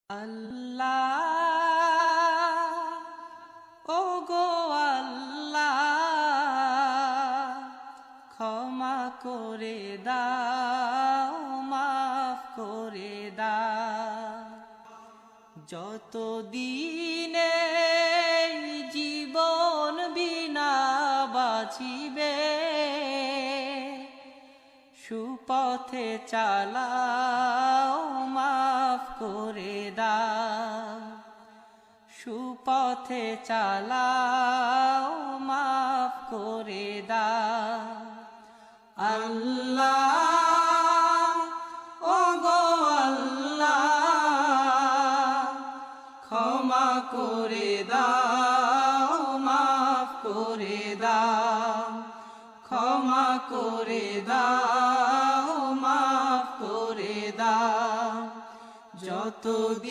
আল্লাহ ও গো আল্লাহ, ক্ষমা করে দাও, মাফ করে দাও। যত দিনে জীবন বিনা বাঁচিবে, সুপথে চালাও, মাফ করে দাও। সুপথে চালাও, মাফ করে দাও। আল্লাহ ও গো আল্লাহ, ক্ষমা করে দাও, মাফ করে দাও। ক্ষমা করে দাও, মাফ করে দাও। যতদিন